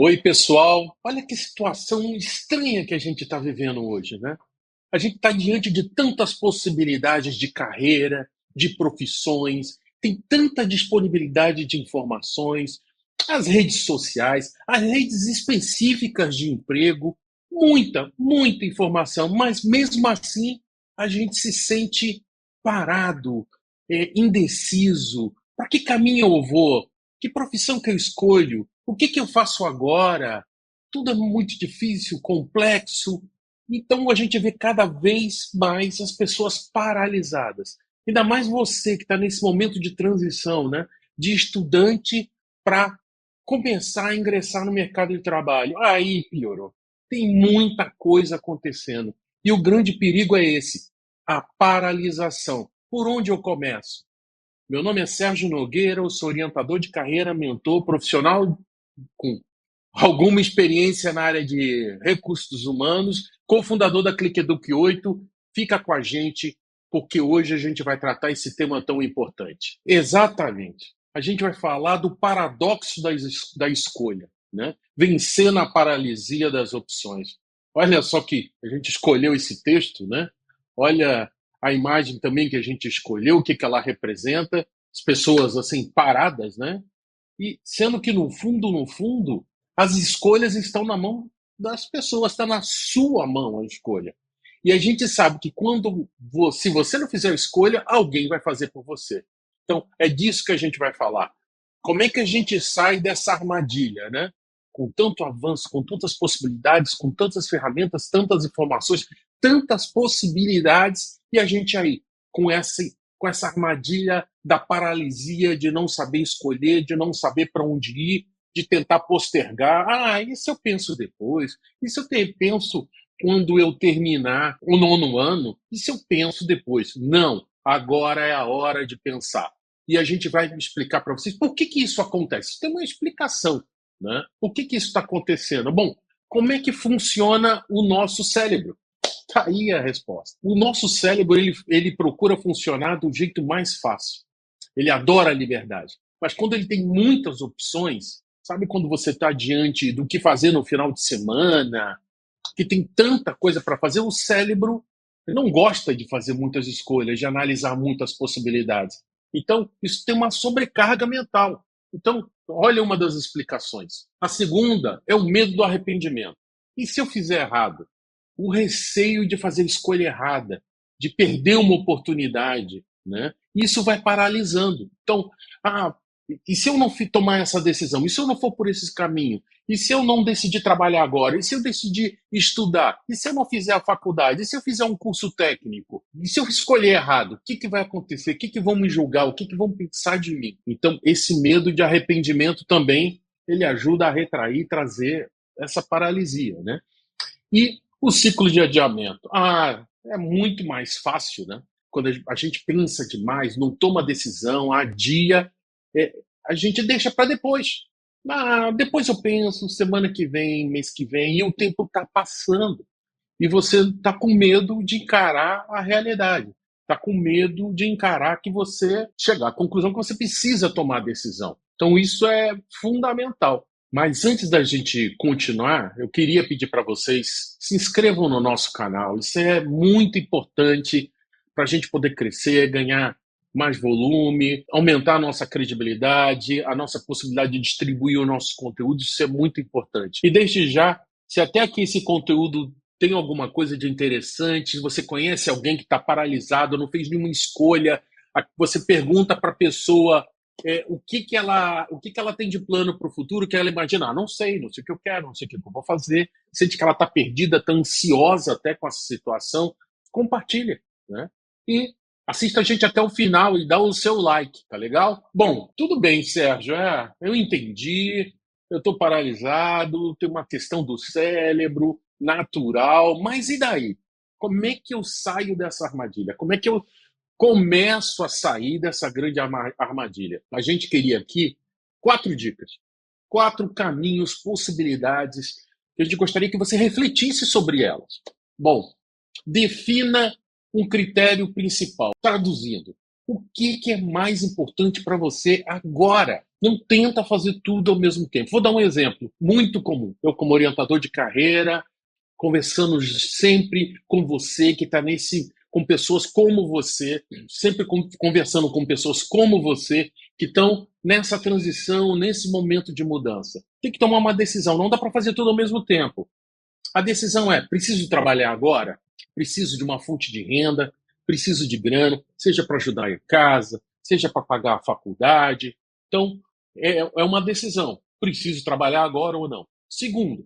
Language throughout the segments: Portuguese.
Oi, pessoal. Olha que situação estranha que a gente está vivendo hoje, né? A gente está diante de tantas possibilidades de carreira, de profissões, tem tanta disponibilidade de informações, as redes sociais, as redes específicas de emprego, muita informação, mas mesmo assim a gente se sente parado, indeciso. Para que caminho eu vou? Que profissão que eu escolho? O que que eu faço agora? Tudo é muito difícil, complexo. Então a gente vê cada vez mais as pessoas paralisadas. Ainda mais você que está nesse momento de transição, né? De estudante para começar a ingressar no mercado de trabalho. Aí piorou. Tem muita coisa acontecendo. E o grande perigo é esse, a paralisação. Por onde eu começo? Meu nome é Sérgio Nogueira, eu sou orientador de carreira, mentor, profissional com alguma experiência na área de recursos humanos, cofundador da ClickEduc 8. Fica com a gente, porque hoje a gente vai tratar esse tema tão importante. Exatamente. A gente vai falar do paradoxo da escolha, né? Vencer na paralisia das opções. Olha só que a gente escolheu esse texto, né? Olha a imagem também que a gente escolheu, o que que ela representa, as pessoas assim paradas, né? E sendo que no fundo, as escolhas estão na mão das pessoas, está na sua mão a escolha. E a gente sabe que se você não fizer a escolha, alguém vai fazer por você. Então, é disso que a gente vai falar. Como é que a gente sai dessa armadilha, né? Com tanto avanço, com tantas possibilidades, com tantas ferramentas, tantas informações, tantas possibilidades, e a gente aí, com essa armadilha da paralisia, de não saber escolher, de não saber para onde ir, de tentar postergar. Ah, isso eu penso depois, isso eu penso quando eu terminar o nono ano, isso eu penso depois. Não, agora é a hora de pensar. E a gente vai explicar para vocês por que que isso acontece. Tem uma explicação, né? Por que que isso está acontecendo? Bom, como é que funciona o nosso cérebro? Tá aí a resposta. O nosso cérebro, ele procura funcionar do jeito mais fácil. Ele adora a liberdade. Mas quando ele tem muitas opções, sabe quando você está diante do que fazer no final de semana, que tem tanta coisa para fazer, o cérebro não gosta de fazer muitas escolhas, de analisar muitas possibilidades. Então, isso tem uma sobrecarga mental. Então, olha uma das explicações. A segunda é o medo do arrependimento. E se eu fizer errado? O receio de fazer escolha errada, de perder uma oportunidade, né? Isso vai paralisando. Então, ah, e se eu não tomar essa decisão? E se eu não for por esse caminho? E se eu não decidir trabalhar agora? E se eu decidir estudar? E se eu não fizer a faculdade? E se eu fizer um curso técnico? E se eu escolher errado? O que que vai acontecer? O que que vão me julgar? O que que vão pensar de mim? Então, esse medo de arrependimento também, ele ajuda a retrair, trazer essa paralisia, né? E o ciclo de adiamento. Ah, é muito mais fácil, né? Quando a gente pensa demais, não toma decisão, adia, é, a gente deixa para depois. Ah, depois eu penso, semana que vem, mês que vem, e o tempo está passando. E você está com medo de encarar a realidade. Está com medo de encarar que você chegar à conclusão que você precisa tomar a decisão. Então, isso é fundamental. Mas antes da gente continuar, eu queria pedir para vocês se inscrevam no nosso canal. Isso é muito importante para a gente poder crescer, ganhar mais volume, aumentar a nossa credibilidade, a nossa possibilidade de distribuir o nosso conteúdo. Isso é muito importante. E desde já, se até aqui esse conteúdo tem alguma coisa de interessante, se você conhece alguém que está paralisado, não fez nenhuma escolha, você pergunta para a pessoa o que que ela tem de plano para o futuro, que ela imagina, não sei, não sei o que eu quero, não sei o que eu vou fazer, sente que ela está perdida, está ansiosa até com essa situação, compartilha, né? E assista a gente até o final e dá o seu like, tá legal? Bom, tudo bem, Sérgio, eu entendi, eu estou paralisado, tem uma questão do cérebro, natural, mas e daí? Como é que eu saio dessa armadilha? Como é que eu começo a sair dessa grande armadilha? A gente queria aqui 4 dicas, 4 caminhos, possibilidades, que a gente gostaria que você refletisse sobre elas. Bom, defina um critério principal. Traduzindo, o que que é mais importante para você agora? Não tenta fazer tudo ao mesmo tempo. Vou dar um exemplo muito comum. Eu, como orientador de carreira, conversando sempre com você que está com pessoas como você, sempre conversando com pessoas como você que estão nessa transição, nesse momento de mudança. Tem que tomar uma decisão. Não dá para fazer tudo ao mesmo tempo. A decisão é: preciso trabalhar agora? Preciso de uma fonte de renda? Preciso de grana, seja para ajudar em casa, seja para pagar a faculdade. Então, é uma decisão. Preciso trabalhar agora ou não? Segundo,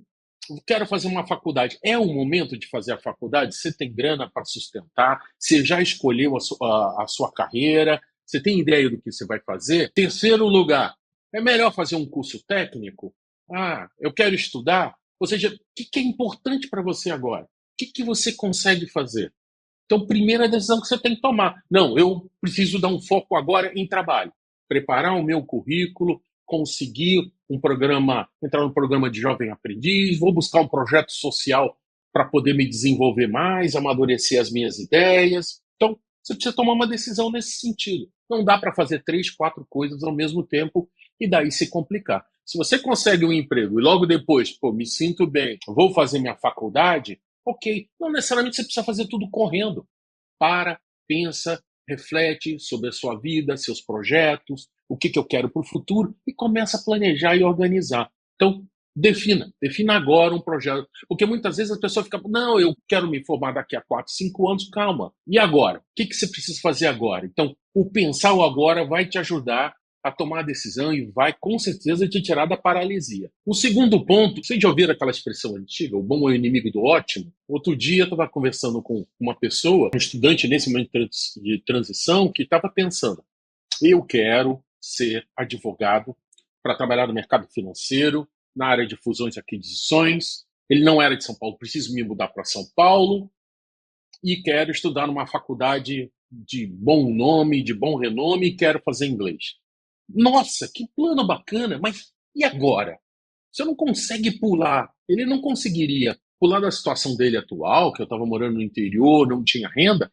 quero fazer uma faculdade. É o momento de fazer a faculdade? Você tem grana para sustentar? Você já escolheu a sua carreira? Você tem ideia do que você vai fazer? Terceiro lugar, é melhor fazer um curso técnico? Ah, eu quero estudar? Ou seja, o que é importante para você agora? O que você consegue fazer? Então, primeira decisão que você tem que tomar. Não, eu preciso dar um foco agora em trabalho. Preparar o meu currículo, conseguir um programa, entrar no programa de jovem aprendiz, vou buscar um projeto social para poder me desenvolver mais, amadurecer as minhas ideias. Então, você precisa tomar uma decisão nesse sentido. Não dá para fazer 3, 4 coisas ao mesmo tempo e daí se complicar. Se você consegue um emprego e logo depois, pô, me sinto bem, vou fazer minha faculdade, ok. Não necessariamente você precisa fazer tudo correndo. Para, pensa, reflete sobre a sua vida, seus projetos, o que eu quero para o futuro e começa a planejar e organizar. Então, defina agora um projeto. Porque muitas vezes a pessoa fica, não, eu quero me formar daqui a 4, 5 anos, calma. E agora? O que você precisa fazer agora? Então, o pensar o agora vai te ajudar a tomar a decisão e vai, com certeza, te tirar da paralisia. O segundo ponto, vocês já ouviram aquela expressão antiga, o bom é o inimigo do ótimo? Outro dia eu estava conversando com uma pessoa, um estudante nesse momento de transição, que estava pensando, eu quero ser advogado para trabalhar no mercado financeiro, na área de fusões e aquisições. Ele não era de São Paulo, preciso me mudar para São Paulo e quero estudar numa faculdade de bom nome, de bom renome e quero fazer inglês. Nossa, que plano bacana, mas e agora? Você não consegue pular. Ele não conseguiria pular da situação dele atual, que eu estava morando no interior, não tinha renda,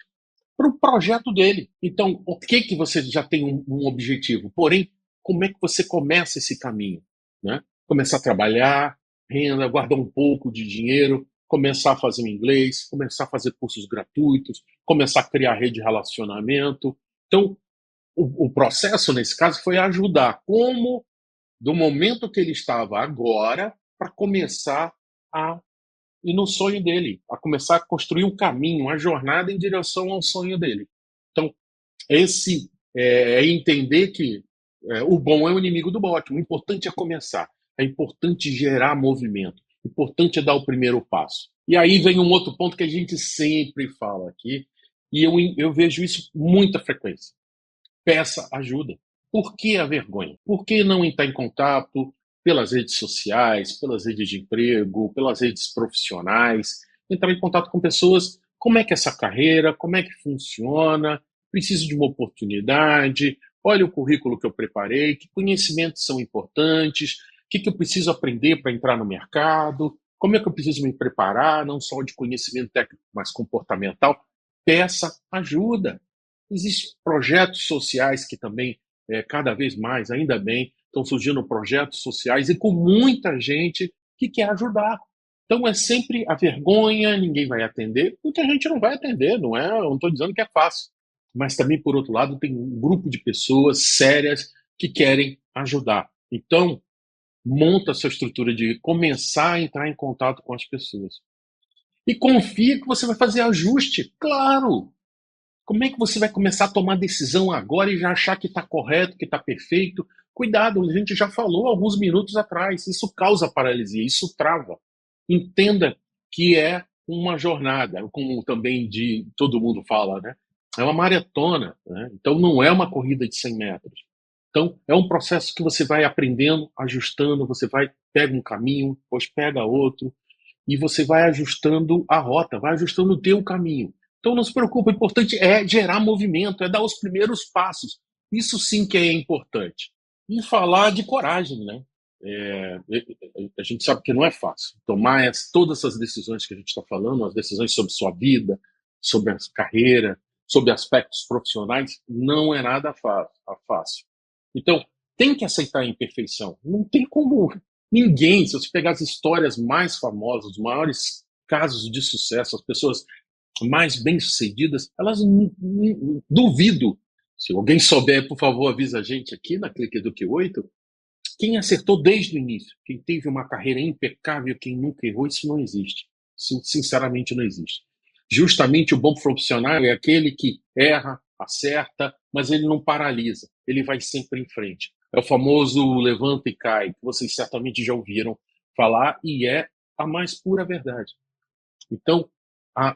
para o projeto dele. Então, o que que você já tem um objetivo? Porém, como é que você começa esse caminho? Né? Começar a trabalhar, renda, guardar um pouco de dinheiro, começar a fazer o inglês, começar a fazer cursos gratuitos, começar a criar rede de relacionamento. Então, o processo, nesse caso, foi ajudar como, do momento que ele estava agora, para começar a ir no sonho dele, a começar a construir um caminho, uma jornada em direção ao sonho dele. Então, esse é entender que o bom é o inimigo do ótimo. O importante é começar. É importante gerar movimento. O importante é dar o primeiro passo. E aí vem um outro ponto que a gente sempre fala aqui, e eu vejo isso com muita frequência. Peça ajuda. Por que a vergonha? Por que não entrar em contato pelas redes sociais, pelas redes de emprego, pelas redes profissionais, entrar em contato com pessoas, como é que é essa carreira, como é que funciona, preciso de uma oportunidade, olha o currículo que eu preparei, que conhecimentos são importantes, o que eu preciso aprender para entrar no mercado, como é que eu preciso me preparar, não só de conhecimento técnico, mas comportamental. Peça ajuda. Existem projetos sociais que também, cada vez mais, ainda bem, estão surgindo projetos sociais e com muita gente que quer ajudar. Então é sempre a vergonha, ninguém vai atender, muita gente não vai atender, não é? Eu não estou dizendo que é fácil. Mas também, por outro lado, tem um grupo de pessoas sérias que querem ajudar. Então, monta a sua estrutura de começar a entrar em contato com as pessoas. E confia que você vai fazer ajuste, claro. Como é que você vai começar a tomar decisão agora e já achar que está correto, que está perfeito? Cuidado, a gente já falou alguns minutos atrás. Isso causa paralisia, isso trava. Entenda que é uma jornada, como também todo mundo fala, né? É uma maratona, né? Então não é uma corrida de 100 metros. Então é um processo que você vai aprendendo, ajustando, você pega um caminho, depois pega outro, e você vai ajustando a rota, vai ajustando o teu caminho. Então não se preocupe, o importante é gerar movimento, é dar os primeiros passos. Isso sim que é importante. E falar de coragem, né? A gente sabe que não é fácil. Tomar todas essas decisões que a gente está falando, as decisões sobre sua vida, sobre a carreira, sobre aspectos profissionais, não é nada fácil. Então, tem que aceitar a imperfeição. Não tem como ninguém, se você pegar as histórias mais famosas, os maiores casos de sucesso, as pessoas mais bem-sucedidas, elas duvido. Se alguém souber, por favor, avisa a gente aqui na Clique Eduque 8. Quem acertou desde o início, quem teve uma carreira impecável, quem nunca errou, isso não existe. Isso, sinceramente, não existe. Justamente o bom profissional é aquele que erra, acerta, mas ele não paralisa, ele vai sempre em frente. É o famoso levanta e cai, que vocês certamente já ouviram falar, e é a mais pura verdade. Então,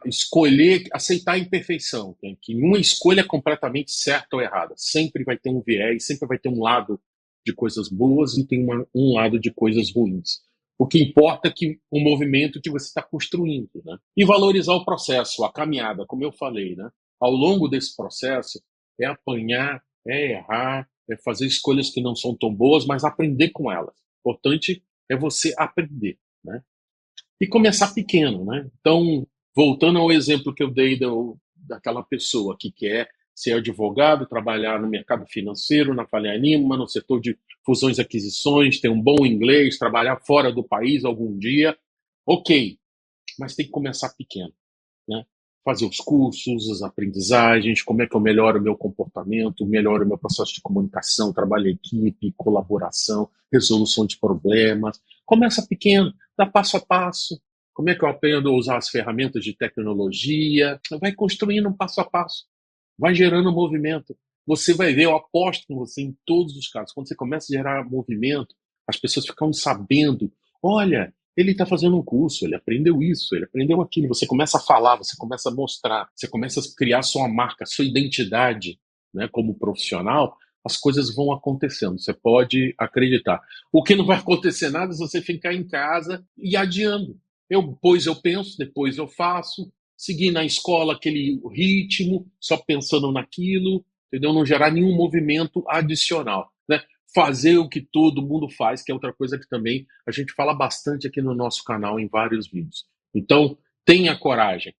escolher, aceitar a imperfeição, que nenhuma escolha é completamente certa ou errada. Sempre vai ter um viés, sempre vai ter um lado de coisas boas e tem um lado de coisas ruins. O que importa é que o movimento que você está construindo, né? E valorizar o processo, a caminhada, como eu falei, né? Ao longo desse processo, é apanhar, é errar, é fazer escolhas que não são tão boas, mas aprender com elas. O importante é você aprender, né? E começar pequeno, né? Então, voltando ao exemplo que eu dei daquela pessoa que quer ser advogado, trabalhar no mercado financeiro, na Faria Lima, no setor de fusões e aquisições, ter um bom inglês, trabalhar fora do país algum dia, ok, mas tem que começar pequeno, né? Fazer os cursos, as aprendizagens, como é que eu melhoro o meu comportamento, melhoro o meu processo de comunicação, trabalho em equipe, colaboração, resolução de problemas. Começa pequeno, dá passo a passo. Como é que eu aprendo a usar as ferramentas de tecnologia? Vai construindo um passo a passo, vai gerando movimento. Você vai ver, eu aposto com você em todos os casos, quando você começa a gerar movimento, as pessoas ficam sabendo, olha, ele está fazendo um curso, ele aprendeu isso, ele aprendeu aquilo. Você começa a falar, você começa a mostrar, você começa a criar sua marca, sua identidade, né, como profissional, as coisas vão acontecendo. Você pode acreditar. O que não vai acontecer nada é você ficar em casa e adiando. Depois eu penso, depois eu faço, seguir na escola aquele ritmo, só pensando naquilo, entendeu? Não gerar nenhum movimento adicional, né? Fazer o que todo mundo faz, que é outra coisa que também a gente fala bastante aqui no nosso canal em vários vídeos. Então, tenha coragem,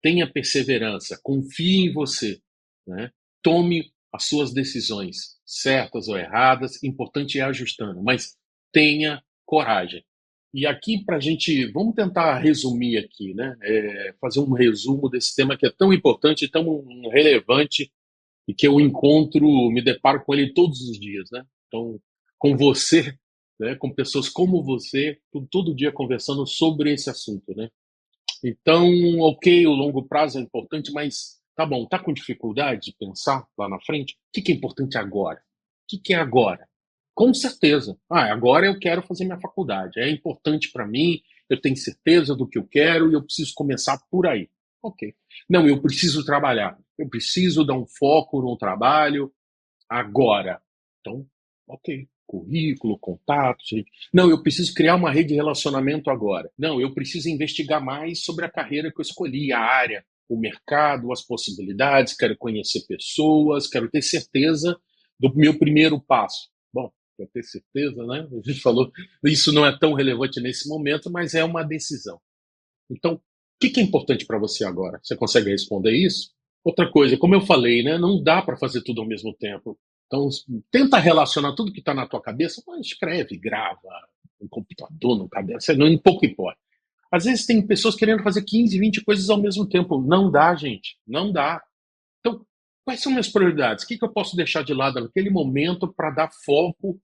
tenha perseverança, confie em você, né? Tome as suas decisões, certas ou erradas, importante é ajustando, mas tenha coragem. E aqui para a gente, vamos tentar resumir aqui, né? Fazer um resumo desse tema que é tão importante, tão relevante e que eu encontro, me deparo com ele todos os dias, né? Então, com você, né? Com pessoas como você, todo dia conversando sobre esse assunto, né? Então, ok, o longo prazo é importante, mas tá bom, tá com dificuldade de pensar lá na frente? O que que é importante agora? O que que é agora? Com certeza. Agora eu quero fazer minha faculdade. É importante para mim, eu tenho certeza do que eu quero e eu preciso começar por aí. Ok. Não, eu preciso trabalhar. Eu preciso dar um foco no trabalho agora. Então, ok. Currículo, contatos. Não, eu preciso criar uma rede de relacionamento agora. Não, eu preciso investigar mais sobre a carreira que eu escolhi, a área, o mercado, as possibilidades. Quero conhecer pessoas, quero ter certeza do meu primeiro passo. Bom, quero ter certeza, né? A gente falou, isso não é tão relevante nesse momento, mas é uma decisão. Então, o que que é importante para você agora? Você consegue responder isso? Outra coisa, como eu falei, né, não dá para fazer tudo ao mesmo tempo. Então, tenta relacionar tudo que está na tua cabeça, mas escreve, grava, no computador, no caderno, não pouco importa. Às vezes tem pessoas querendo fazer 15, 20 coisas ao mesmo tempo. Não dá, gente. Não dá. Então, quais são minhas prioridades? O que que eu posso deixar de lado naquele momento para dar foco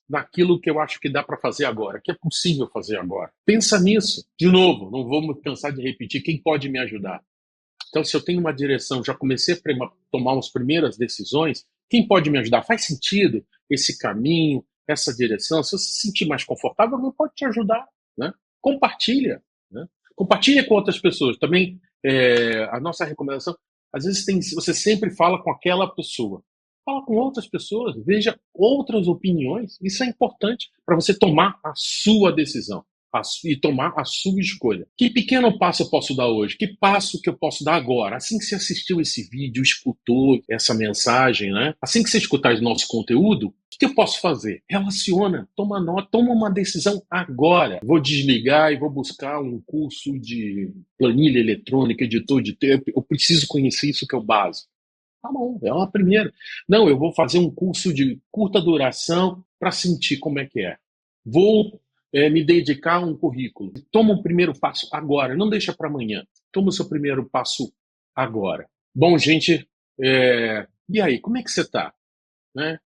naquilo que eu acho que dá para fazer agora, que é possível fazer agora? Pensa nisso. De novo, não vou me cansar de repetir. Quem pode me ajudar? Então, se eu tenho uma direção, já comecei a tomar as primeiras decisões, quem pode me ajudar? Faz sentido esse caminho, essa direção? Se você se sentir mais confortável, alguém pode te ajudar, né? Compartilha, né? Compartilha com outras pessoas. Também, a nossa recomendação, às vezes você sempre fala com aquela pessoa. Fala com outras pessoas, veja outras opiniões. Isso é importante para você tomar a sua decisão e tomar a sua escolha. Que pequeno passo eu posso dar hoje? Que passo que eu posso dar agora? Assim que você assistiu esse vídeo, escutou essa mensagem, né? Assim que você escutar o nosso conteúdo, o que eu posso fazer? Relaciona, toma nota, toma uma decisão agora. Vou desligar e vou buscar um curso de planilha eletrônica, editor de tempo. Eu preciso conhecer isso que é o básico. Tá bom, é uma primeira. Não, eu vou fazer um curso de curta duração para sentir como é que é. Vou me dedicar a um currículo. Toma um primeiro passo agora, não deixa para amanhã. Toma o seu primeiro passo agora. Bom, gente, e aí, como é que você está? Né?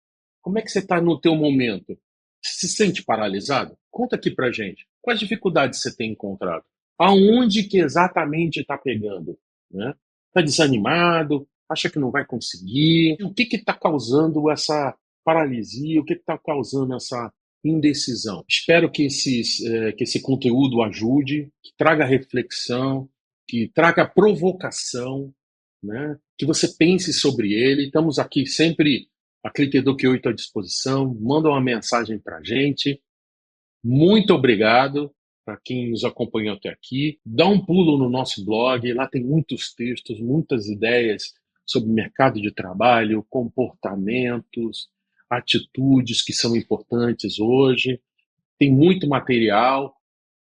Como é que você está no teu momento? Se sente paralisado? Conta aqui pra gente. Quais dificuldades você tem encontrado? Aonde que exatamente está pegando? Né? Está desanimado? Acha que não vai conseguir? O que está causando essa paralisia? O que está causando essa indecisão? Espero que esse conteúdo ajude, que traga reflexão, que traga provocação, né? Que você pense sobre ele. Estamos aqui sempre a Clique Eduque 8 à disposição. Manda uma mensagem para a gente. Muito obrigado para quem nos acompanhou até aqui. Dá um pulo no nosso blog, lá tem muitos textos, muitas ideias sobre mercado de trabalho, comportamentos, atitudes que são importantes hoje. Tem muito material.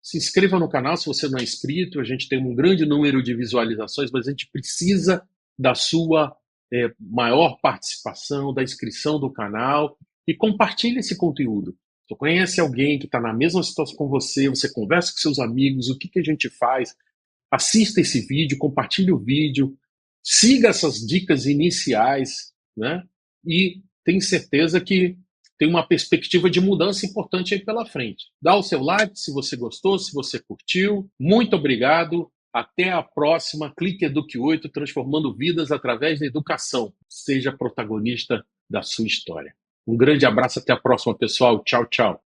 Se inscreva no canal se você não é inscrito. A gente tem um grande número de visualizações, mas a gente precisa da sua maior participação, da inscrição do canal e compartilhe esse conteúdo. Você conhece alguém que está na mesma situação com você, você conversa com seus amigos, o que, que a gente faz? Assista esse vídeo, compartilhe o vídeo, siga essas dicas iniciais, né? E tenho certeza que tem uma perspectiva de mudança importante aí pela frente. Dá o seu like se você gostou, se você curtiu. Muito obrigado. Até a próxima. Clique Eduque 8, transformando vidas através da educação. Seja protagonista da sua história. Um grande abraço, até a próxima, pessoal. Tchau, tchau.